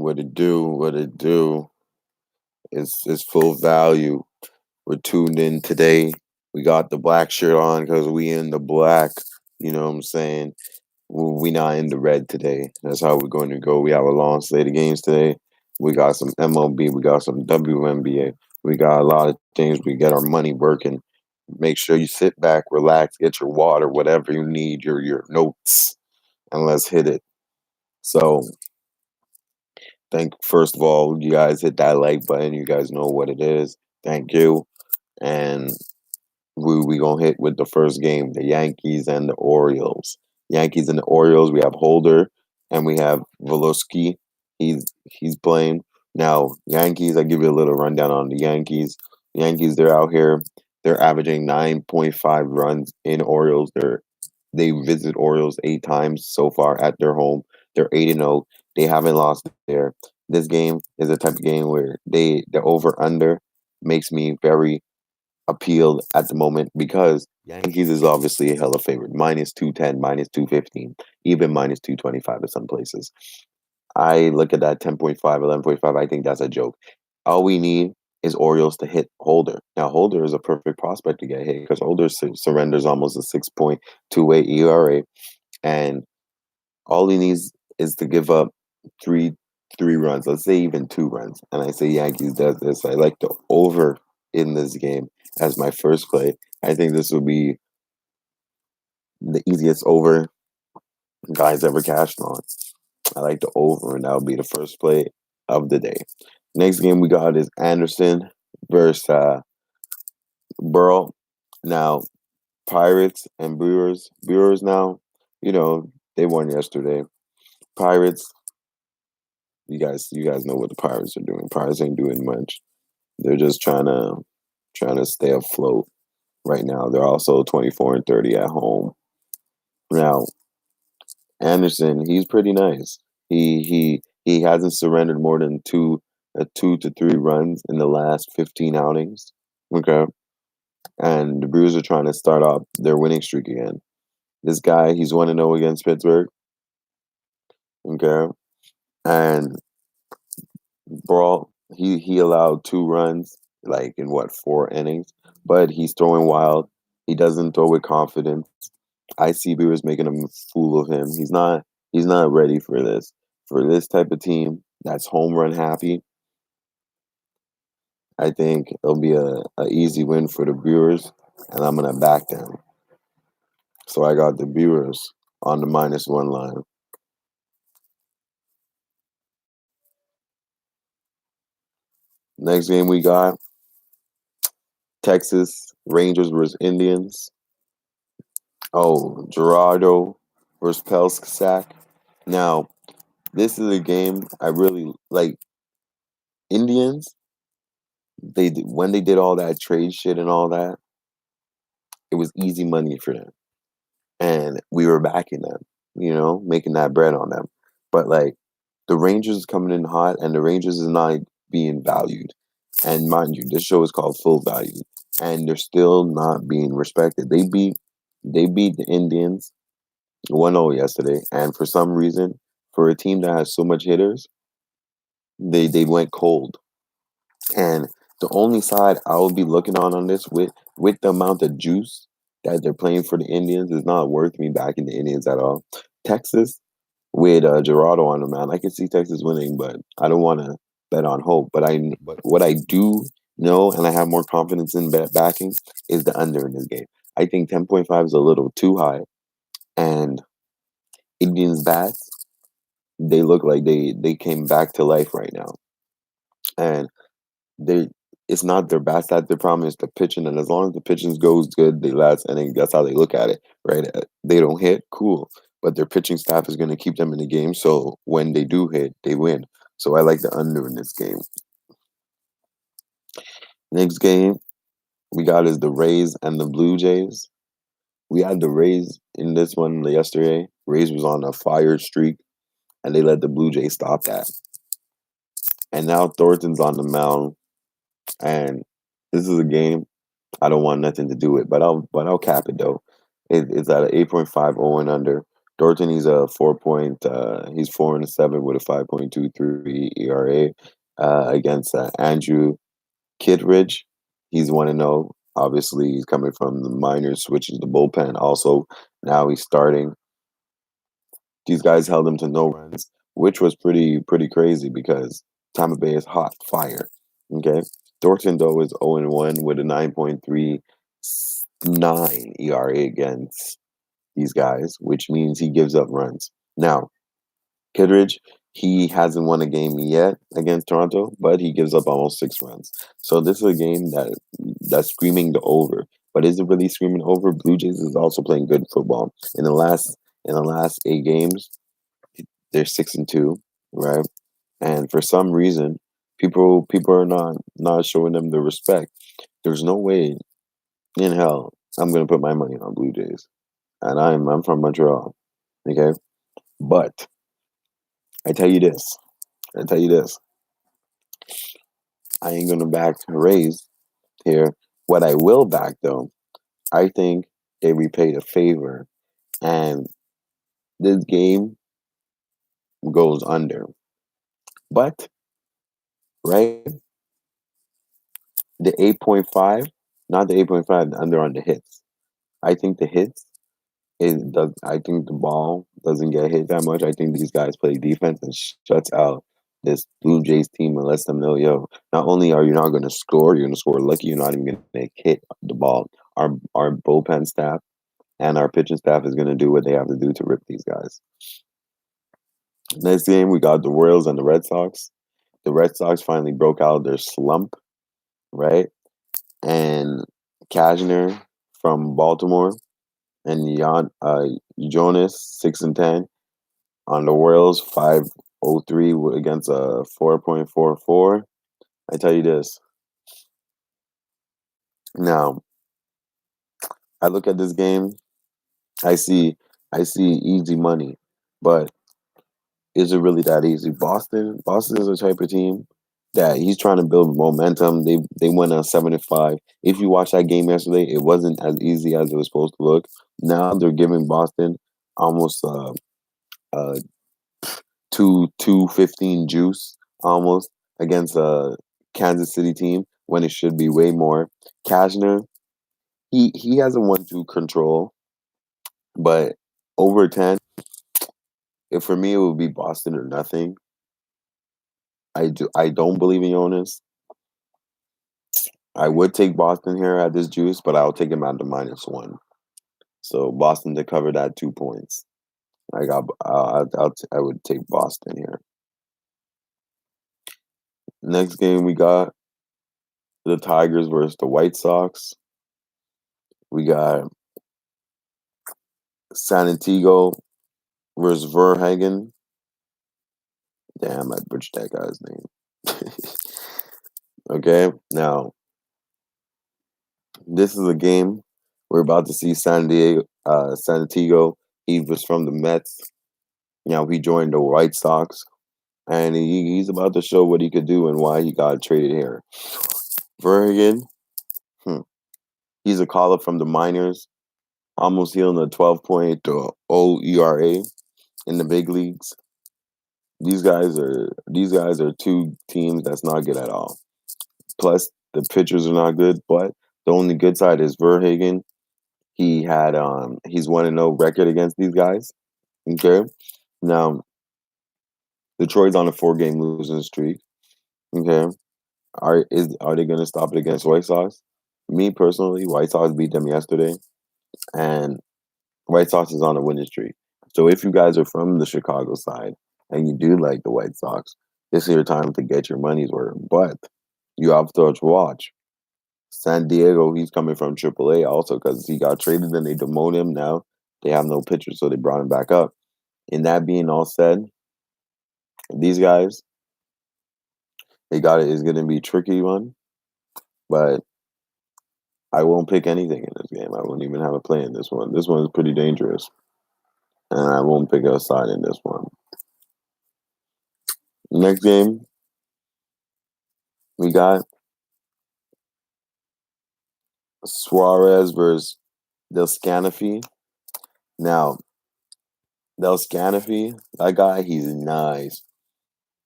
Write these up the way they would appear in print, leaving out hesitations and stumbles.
What it do? What it do? It's full value. We're tuned in today. We got the black shirt on because we in the black. You know what I'm saying? We not in the red today. That's how we're going to go. We have a long slate of games today. We got some MLB. We got some WNBA. We got a lot of things. We get our money working. Make sure you sit back, relax, get your water, whatever you need, your notes, and let's hit it. So thank first of all, you guys hit that like button. You guys know what it is. Thank you. And we gonna hit with the first game, the Yankees and the Orioles. Yankees and the Orioles. We have Holder and we have Volosky. He's playing now. Yankees. I give you a little rundown on the Yankees. Yankees. They're out here. They're averaging 9.5 runs in Orioles. They visit Orioles 8 times so far at their home. They're 8-0. They haven't lost there. This game is a type of game where the over under makes me very appealed at the moment because Yankees is obviously a hella favorite. -210, -215, even -225 at some places. I look at that 10.5, 11.5. I think that's a joke. All we need is Orioles to hit Holder. Now, Holder is a perfect prospect to get hit because Holder surrenders almost a 6.28 ERA. And all he needs is to give up three runs, let's say even 2 runs. And I say Yankees does this. I like the over in this game as my first play. I think this will be the easiest over guys ever cashed on. I like the over, and that'll be the first play of the day. Next game we got is Anderson versus Burrow. Now, Pirates and Brewers. Brewers now, they won yesterday. Pirates, you guys know what the Pirates are doing. Pirates ain't doing much. They're just trying to stay afloat right now. They're also 24-30 at home. Now, Anderson, he's pretty nice. He hasn't surrendered more than 2 to 3 runs in the last 15 outings. Okay. And the Brewers are trying to start off their winning streak again. This guy, he's 1-0 against Pittsburgh. Okay. And Brawl, he allowed 2 runs, like in 4 innings, but he's throwing wild. He doesn't throw with confidence. I see Brewers making a fool of him. He's not ready for this. For this type of team that's home run happy, I think it'll be a easy win for the Brewers, and I'm gonna back them. So I got the Brewers on the -1 line. Next game we got Texas Rangers versus Indians. Oh, Gerardo versus Pelsack. Now, this is a game I really like. Indians, when they did all that trade shit and all that, it was easy money for them. And we were backing them, making that bread on them. But like the Rangers is coming in hot and the Rangers is not being valued. And mind you, this show is called Full Value. And they're still not being respected. They beat the Indians 1-0 yesterday. And for some reason, for a team that has so much hitters, they went cold. And the only side I will be looking on this with the amount of juice that they're playing for the Indians is not worth me backing the Indians at all. Texas with Gerardo on the mound, I can see Texas winning, but I don't want to bet on hope. But what I do know, and I have more confidence in backing, is the under in this game. I think 10.5 is a little too high, and Indians bats, they look like they came back to life right now, and they it's not their bats that's their problem, it's the pitching. And as long as the pitching goes good, they last inning. That's how they look at it, right? They don't hit, cool, but their pitching staff is going to keep them in the game. So when they do hit, they win. So I like the under in this game. Next game we got is the Rays and the Blue Jays. We had the Rays in this one yesterday. Rays was on a fire streak, and they let the Blue Jays stop that. And now Thornton's on the mound, and this is a game I don't want nothing to do with, but I'll cap it though. It's at an 8.5 0 and under. Thornton, he's a 4 point. He's 4-7 with a 5.23 ERA against Andrew Kittredge. He's 1-0. Obviously, he's coming from the minors, switches the bullpen. Also, now he's starting. These guys held him to no runs, which was pretty crazy because Tampa Bay is hot fire. Okay, Thornton though is 0-1 with a 9.39 ERA against these guys, which means he gives up runs. Now, Kittredge, he hasn't won a game yet against Toronto, but he gives up almost 6 runs. So this is a game that's screaming the over. But is it really screaming over? Blue Jays is also playing good football. In the last 8 games, they're 6-2, right? And for some reason, people are not showing them the respect. There's no way in hell I'm gonna put my money on Blue Jays, and I'm from Montreal, okay? But I tell you this, I tell you this, I ain't gonna back Rays here. What I will back though, I think they repaid a favor, and this game goes under. But right, the 8.5, not the 8.5, the under on the hits. I think the hits it does. I think the ball doesn't get hit that much. I think these guys play defense and shuts out this Blue Jays team and lets them know, yo, not only are you not going to score, you're going to score lucky. You're not even going to hit the ball. Our bullpen staff and our pitching staff is going to do what they have to do to rip these guys. Next game, we got the Royals and the Red Sox. The Red Sox finally broke out of their slump, right? And Kashner from Baltimore and Jonas 6-10 on the Royals 503 against a 4.44. I tell you this. Now, I look at this game, I see easy money, but is it really that easy? Boston is a type of team that he's trying to build momentum. They went on 7-5. If you watch that game yesterday, it wasn't as easy as it was supposed to look. Now they're giving Boston almost uh 215 juice almost against a Kansas City team when it should be way more. Kashner, he has a 1-2 control, but over 10, if for me it would be Boston or nothing. I don't believe in Jonas. I would take Boston here at this juice, but I'll take him at the -1. So Boston to cover that 2 points. I would take Boston here. Next game we got the Tigers versus the White Sox. We got San Antonio versus Verhagen. Damn, I butchered that guy's name. Okay, now this is a game we're about to see San Antonio. He was from the Mets. Now he joined the White Sox, and he's about to show what he could do and why he got traded here. Verhagen, he's a call-up from the minors, almost hitting a 12.0 ERA in the big leagues. These guys are two teams that's not good at all. Plus, the pitchers are not good, but the only good side is Verhagen. He's 1-0 record against these guys. Okay. Now, Detroit's on a 4-game losing streak. Okay. Are they gonna stop it against White Sox? Me personally, White Sox beat them yesterday, and White Sox is on a winning streak. So if you guys are from the Chicago side and you do like the White Sox, this is your time to get your money's worth. But you have to watch. San Diego, he's coming from AAA also because he got traded and they demoted him. Now they have no pitcher, so they brought him back up. And that being all said, these guys, they got it. It's going to be a tricky one, but I won't pick anything in this game. I won't even have a play in this one. This one is pretty dangerous, and I won't pick a side in this one. Next game, we got Suarez versus Del Scanafi. Now, Del Scanafi, that guy, he's nice.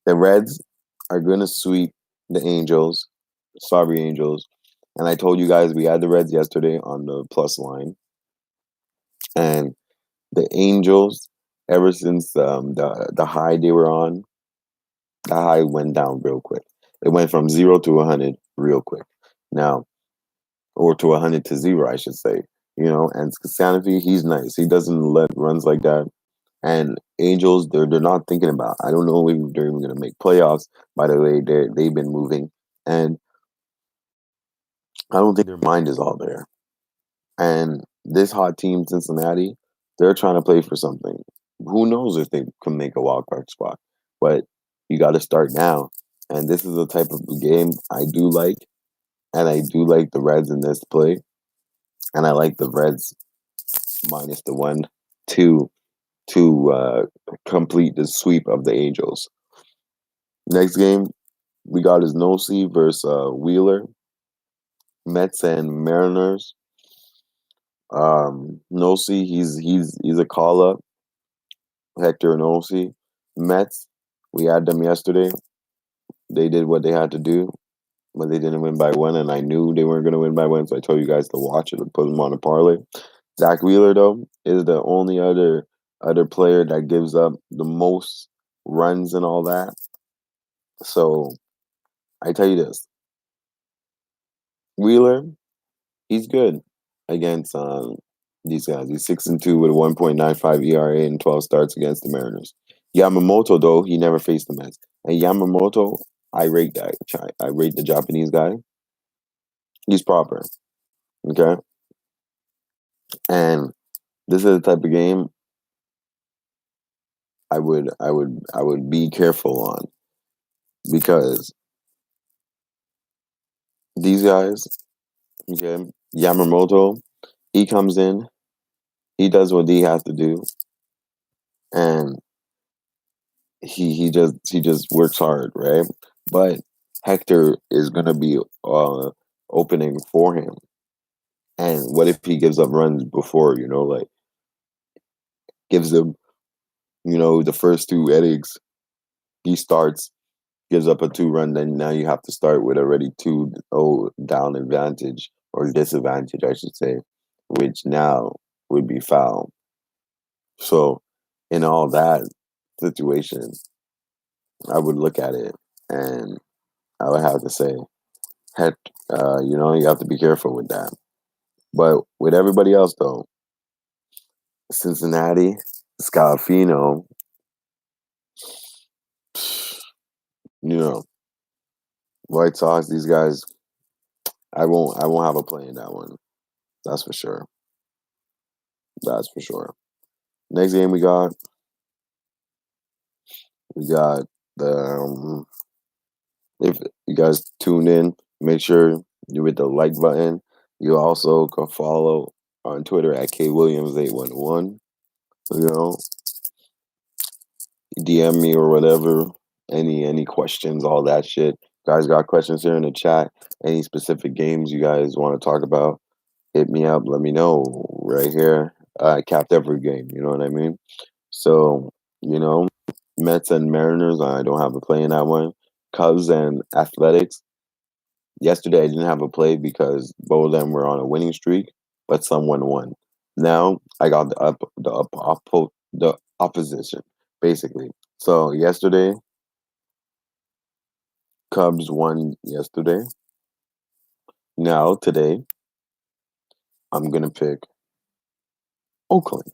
The Reds are gonna sweep the Angels. Sorry, Angels. And I told you guys we had the Reds yesterday on the plus line, and the Angels, ever since the high they were on, the high went down real quick. It went from 0 to 100 real quick. Now, or to 100 to 0, I should say. And Sanofi, he's nice. He doesn't let runs like that. And Angels, they're not thinking about. I don't know if they're even gonna make playoffs. By the way, they've been moving, and I don't think their mind is all there. And this hot team, Cincinnati, they're trying to play for something. Who knows if they can make a wild card spot? But you got to start now. And this is the type of game I do like, and I do like the Reds in this play, and I like the Reds minus the 1-2 to complete the sweep of the Angels. Next game we got is Nosey versus Wheeler, Mets and Mariners. Nosey, he's a call up. Hector Nosey. Mets, we had them yesterday. They did what they had to do, but they didn't win by one, and I knew they weren't going to win by one, so I told you guys to watch it and put them on a parlay. Zach Wheeler, though, is the only other player that gives up the most runs and all that. So I tell you this, Wheeler, he's good against these guys. He's 6-2 with a 1.95 ERA and 12 starts against the Mariners. Yamamoto, though, he never faced the Mets. And Yamamoto, I rate that. I rate the Japanese guy. He's proper. Okay? And this is the type of game I would be careful on, because these guys, okay, Yamamoto, he comes in, he does what he has to do, and he just works hard, right? But Hector is gonna be opening for him. And what if he gives up runs before, like gives him, the first two innings, he starts, gives up a 2 run, then now you have to start with already 2-0 down advantage, or disadvantage, I should say, which now would be foul. So in all that situation, I would look at it and I would have to say, heck, you have to be careful with that. But with everybody else, though, Cincinnati, Scalafino, White Sox, these guys, I won't have a play in that one. That's for sure. That's for sure. Next game we got the if you guys tuned in, make sure you hit the like button. You also can follow on Twitter at kobewilliams811. DM me or whatever. Any questions, all that shit. Guys got questions here in the chat. Any specific games you guys want to talk about? Hit me up. Let me know right here. I capped every game. You know what I mean? So, Mets and Mariners, I don't have a play in that one. Cubs and Athletics. Yesterday I didn't have a play because both of them were on a winning streak, but someone won. Now I got the opposition, basically. So yesterday, Cubs won yesterday. Now today, I'm gonna pick Oakland.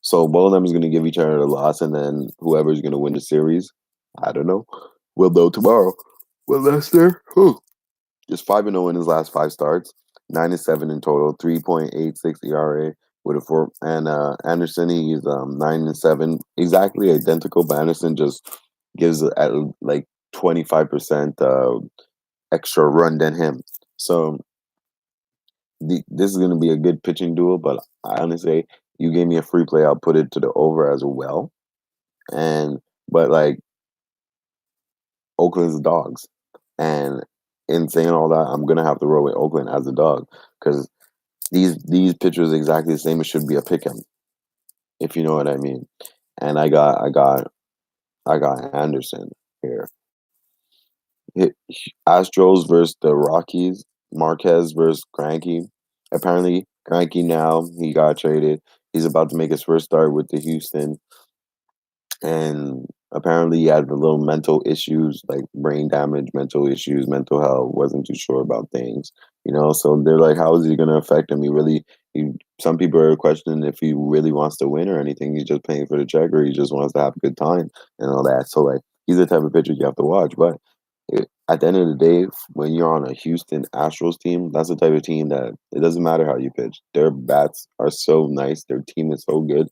So both of them is gonna give each other a loss, and then whoever's gonna win the series, I don't know. We'll know tomorrow. Well, Lester, just 5-0 in his last 5 starts, 9-7 in total, 3.86 ERA with a 4. And Anderson, he's 9-7, exactly identical. But Anderson just gives at like 25% extra run than him. So this is going to be a good pitching duel. But I honestly, you gave me a free play, I'll put it to the over as well. But like Oakland's dogs, and in saying all that, I'm gonna have to roll with Oakland as a dog because these pitchers exactly the same. It should be a pick 'em. if you know what I mean. And I got Anderson here. Astros versus the Rockies. Marquez versus Greinke. Apparently, Greinke now he got traded. He's about to make his first start with the Houston, and apparently he had a little mental issues, like brain damage, mental issues, mental health. Wasn't too sure about things, So they're like, how is he going to affect him? Some people are questioning if he really wants to win or anything. He's just paying for the check, or he just wants to have a good time and all that. So like, he's the type of pitcher you have to watch. But at the end of the day, when you're on a Houston Astros team, that's the type of team that it doesn't matter how you pitch. Their bats are so nice. Their team is so good.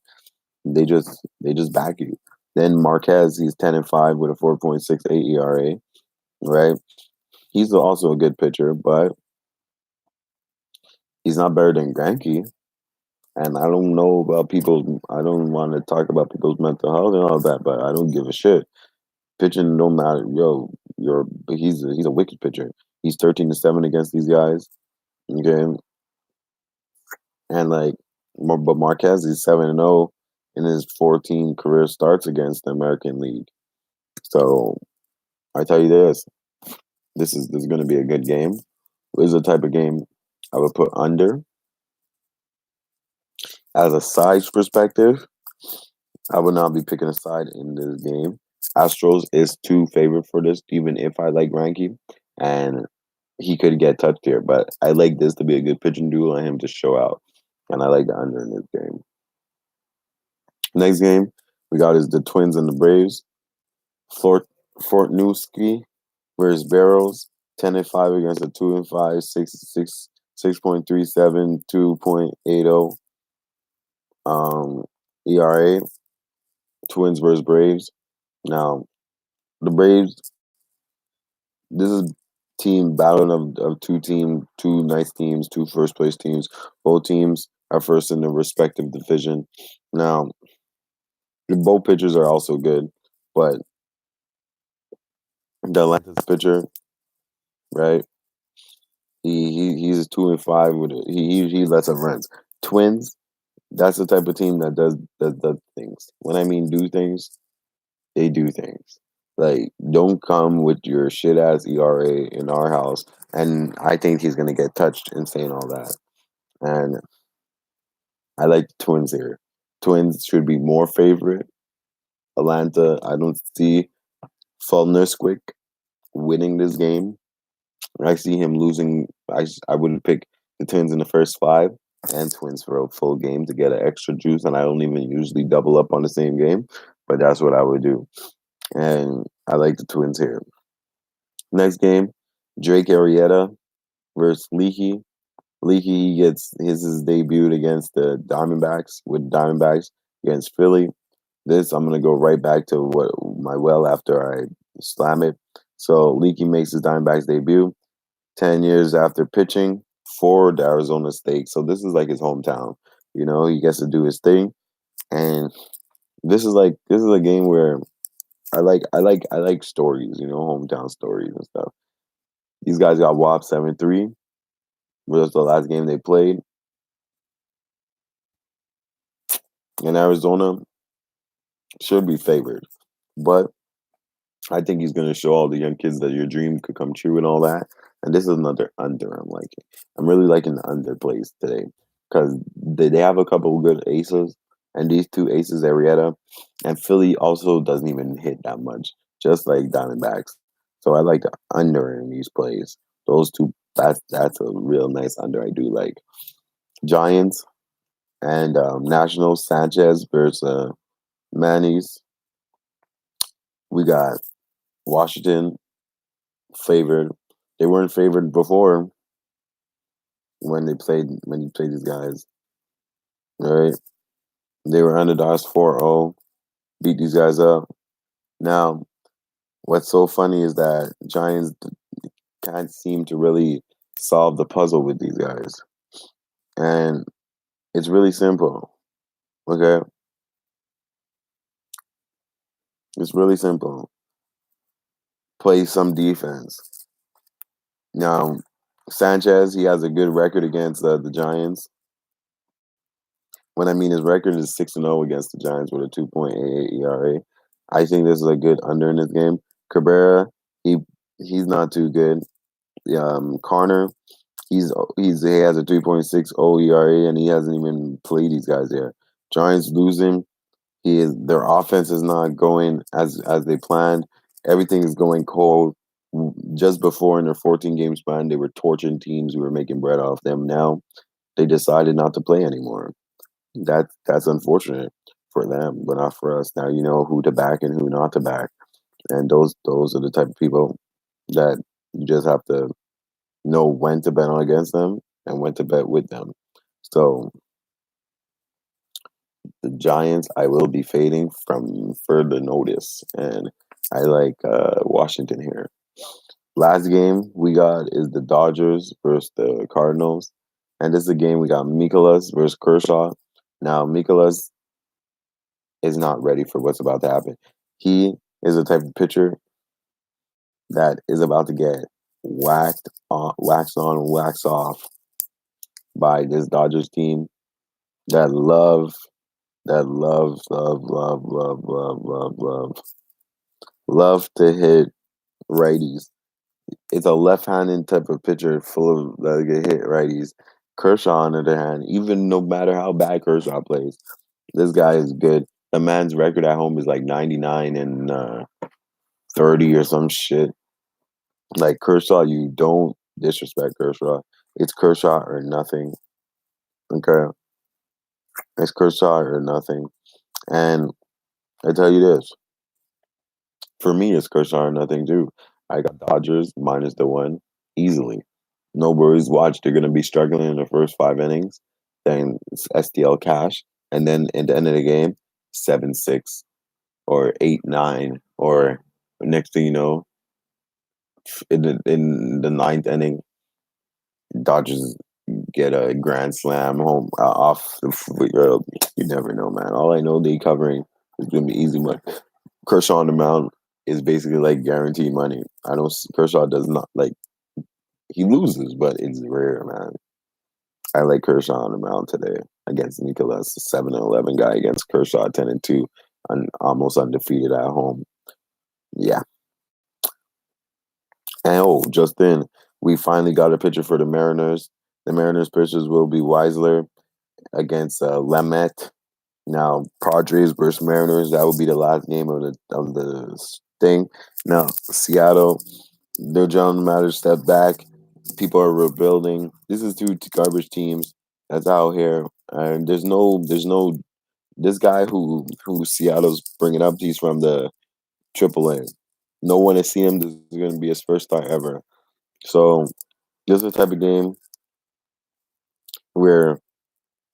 They just back you. Then Marquez, he's 10-5 with a 4.68 ERA, right? He's also a good pitcher, but he's not better than Greinke. And I don't know about people's. I don't want to talk about people's mental health and all that, but I don't give a shit. Pitching don't matter. Yo, he's a wicked pitcher. He's 13-7 against these guys. Okay, and like, but Marquez is 7-0 in his 14 career starts against the American League. So I tell you this is going to be a good game. This is the type of game I would put under. As a size perspective, I would not be picking a side in this game. Astros is too favored for this, even if I like Ranky, and he could get touched here. But I like this to be a good pitching duel and him to show out, and I like the under in this game. Next game we got is the Twins and the Braves. Fort Newski versus Barrels. 10-5 against a 2-5, 6.37, 2.80 ERA. Twins versus Braves. Now, the Braves, this is team battling of two nice teams, two first place teams. Both teams are first in their respective division. Now, both pitchers are also good, but the Atlanta's pitcher, right? He's 2-5 with it. He lets up runs. Twins, that's the type of team that does things. When I mean do things, they do things. Like, don't come with your shit ass ERA in our house. And I think he's gonna get touched and saying all that. And I like the Twins here. Twins should be more favorite. Atlanta, I don't see Fulnersquick winning this game. I see him losing. I would pick the Twins in the first five and Twins for a full game to get an extra juice. And I don't even usually double up on the same game, but that's what I would do. And I like the Twins here. Next game, Drake Arrieta versus Leahy. Leahy gets his debut against the Diamondbacks with Diamondbacks against Philly. This I'm gonna go right back to what my well after I slam it. So Leaky makes his Diamondbacks debut 10 years after pitching for the Arizona State. So this is like his hometown. He gets to do his thing, and this is a game where I like stories. Hometown stories and stuff. These guys got whopped 7-3. Was the last game they played, and Arizona should be favored, but I think he's going to show all the young kids that your dream could come true and all that. And this is another under I'm liking. I'm really liking the under plays today because they have a couple of good aces, and these two aces, Arrieta and Philly, also doesn't even hit that much, just like Diamondbacks. So I like the under in these plays. Those two, that's a real nice under. I do like Giants and Nationals. Sanchez versus Manny's. We got Washington favored. They weren't favored before when you played these guys. All right. They were underdogs 4-0, beat these guys up. Now, what's so funny is that Giants can't seem to really solve the puzzle with these guys. And it's really simple. Okay? It's really simple. Play some defense. Now, Sanchez, he has a good record against the Giants. When I mean his record is 6-0 against the Giants with a 2.88 ERA. I think this is a good under in this game. Cabrera, he he's not too good. Carner, he has a 3.60 ERA and he hasn't even played these guys yet. Giants losing. Their offense is not going as they planned. Everything is going cold. Just before in their 14 game span, they were torching teams who were making bread off them. Now they decided not to play anymore. That's unfortunate for them, but not for us. Now you know who to back and who not to back, and those are the type of people that you just have to know when to bet on against them and when to bet with them. So the Giants, I will be fading from further notice, and I like Washington here. Last game we got is the Dodgers versus the Cardinals, and this is a game we got Mikolas versus Kershaw. Now Mikolas is not ready for what's about to happen. He is the type of pitcher that is about to get waxed on, and waxed off by this Dodgers team that love to hit righties. It's a left-handed type of pitcher full of that get hit righties. Kershaw, on the other hand, even no matter how bad Kershaw plays, this guy is good. The man's record at home is like 99 and 30 or some shit. Like Kershaw, you don't disrespect Kershaw. It's Kershaw or nothing. Okay, it's Kershaw or nothing. And I tell you this, for me, it's Kershaw or nothing too. I got Dodgers minus the one easily. No worries. Watch, they're gonna be struggling in the first 5 innings. Then it's STL cash, and then at the end of the game, 7-6 or 8-9, or next thing you know, in the ninth inning, Dodgers get a grand slam home off. You never know, man. All I know, they covering is gonna be easy money. Kershaw on the mound is basically like guaranteed money. I don't. Kershaw does not like he loses, but it's rare, man. I like Kershaw on the mound today against Nicholas, 7-11 guy against Kershaw 10-2, almost undefeated at home. Yeah. And just in, we finally got a pitcher for the Mariners. The Mariners pitchers will be Weisler against Lemmet. Now, Padres versus Mariners, that will be the last game of the thing. Now, Seattle, their general manager stepped back. People are rebuilding. This is two garbage teams that's out here, and there's no this guy who Seattle's bringing up. He's from the AAA. No one has seen him. This is going to be his first start ever. So this is the type of game where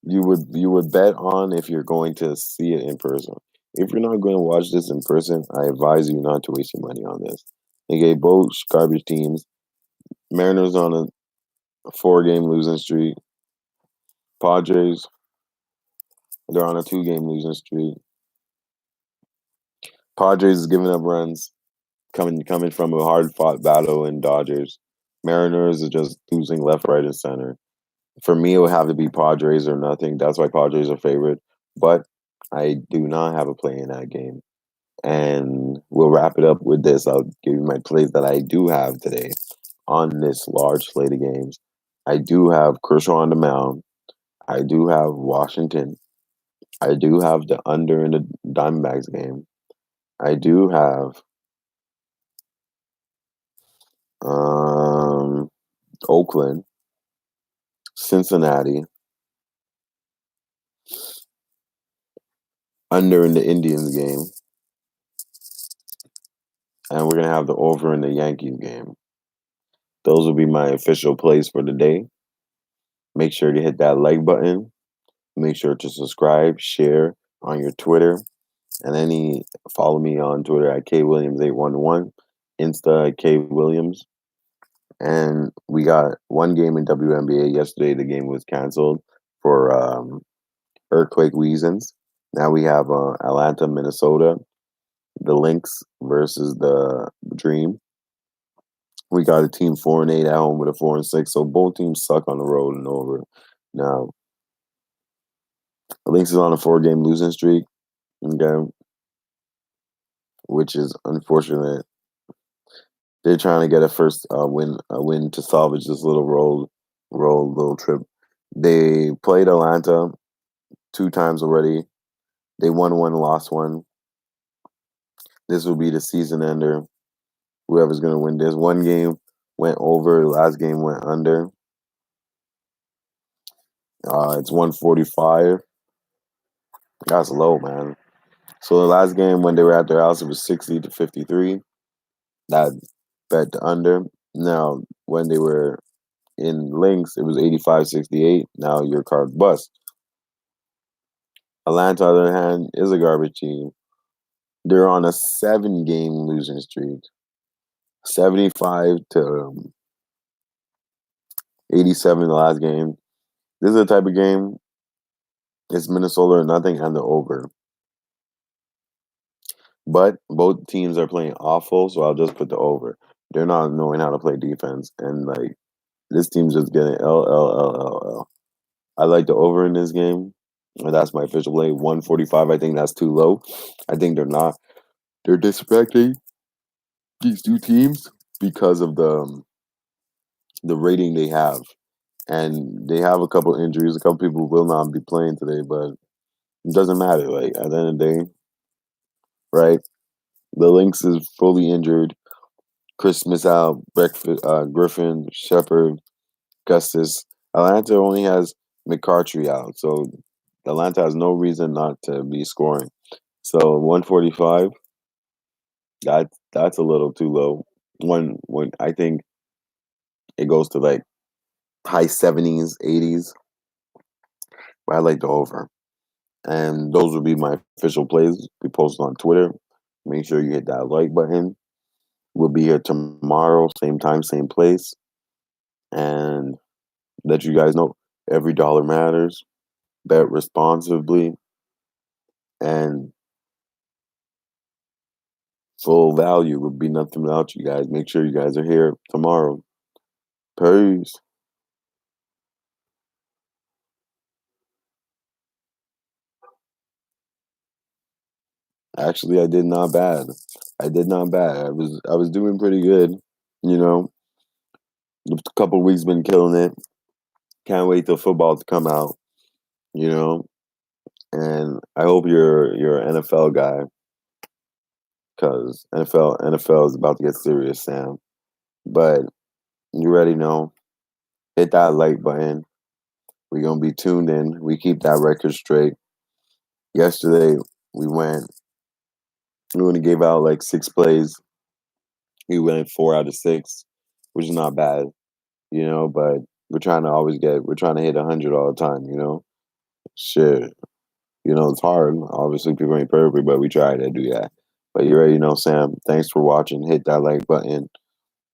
you would bet on if you're going to see it in person. If you're not going to watch this in person, I advise you not to waste your money on this. Okay, both garbage teams. Mariners on a 4 game losing streak. Padres, they're on a 2 game losing streak. Padres is giving up runs, coming from a hard fought battle in Dodgers. Mariners are just losing left, right, and center. For me, it would have to be Padres or nothing. That's why Padres are favorite. But I do not have a play in that game. And we'll wrap it up with this. I'll give you my plays that I do have today on this large slate of games. I do have Kershaw on the mound. I do have Washington. I do have the under in the Diamondbacks game. I do have um, Oakland, Cincinnati, under in the Indians game, and we're gonna have the over in the Yankees game. Those will be my official plays for the day. Make sure to hit that like button. Make sure to subscribe, share on your Twitter, and follow me on Twitter at kWilliams811, Insta at kWilliams. And we got one game in WNBA yesterday. The game was canceled for earthquake reasons. Now we have Atlanta, Minnesota, the Lynx versus the Dream. We got a team 4-8 at home with a 4-6. So both teams suck on the road and over. Now The Lynx is on a 4-game losing streak. Okay, which is unfortunate. They're trying to get a first win to salvage this little trip. They played Atlanta 2 times already. They won one, lost one. This will be the season ender. Whoever's going to win this. One game went over. The last game went under. It's 145. That's low, man. So the last game when they were at their house, it was 60-53. That bet the under. Now, when they were in Lynx, it was 85-68. Now your card bust. Atlanta, on the other hand, is a garbage team. They're on a 7-game losing streak. 75 to 87 the last game. This is the type of game, it's Minnesota or nothing and the over. But both teams are playing awful, so I'll just put the over. They're not knowing how to play defense. And, like, this team's just getting L. I like the over in this game. And that's my official play. 145, I think that's too low. I think they're not. They're disrespecting these two teams because of the rating they have. And they have a couple injuries. A couple people will not be playing today, but it doesn't matter. Like, at the end of the day, right? The Lynx is fully injured. Christmas out, Griffin, Shepard, Gustus. Atlanta only has McCartry out, so Atlanta has no reason not to be scoring. So 145, that's a little too low. When I think it goes to like high 70s, 80s, but I like the over. And those will be my official plays. We post on Twitter. Make sure you hit that like button. We'll be here tomorrow, same time, same place. And let you guys know every dollar matters. Bet responsibly. And full value would be nothing without you guys. Make sure you guys are here tomorrow. Peace. Actually, I did not bad. I did not bad. I was doing pretty good. You know, a couple weeks been killing it. Can't wait till football to come out. You know, and I hope you're an NFL guy because NFL is about to get serious, Sam. But you already know. Hit that like button. We're gonna be tuned in. We keep that record straight. Yesterday we went. We only gave out like 6 plays. We went 4 out of 6, which is not bad, But we're trying to we're trying to hit 100 all the time. Shit, it's hard. Obviously, people ain't perfect, but we try to do that. But you already know, Sam. Thanks for watching. Hit that like button.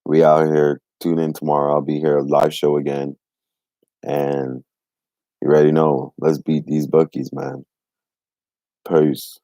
We out here. Tune in tomorrow. I'll be here live show again, and you already know. Let's beat these bookies, man. Peace.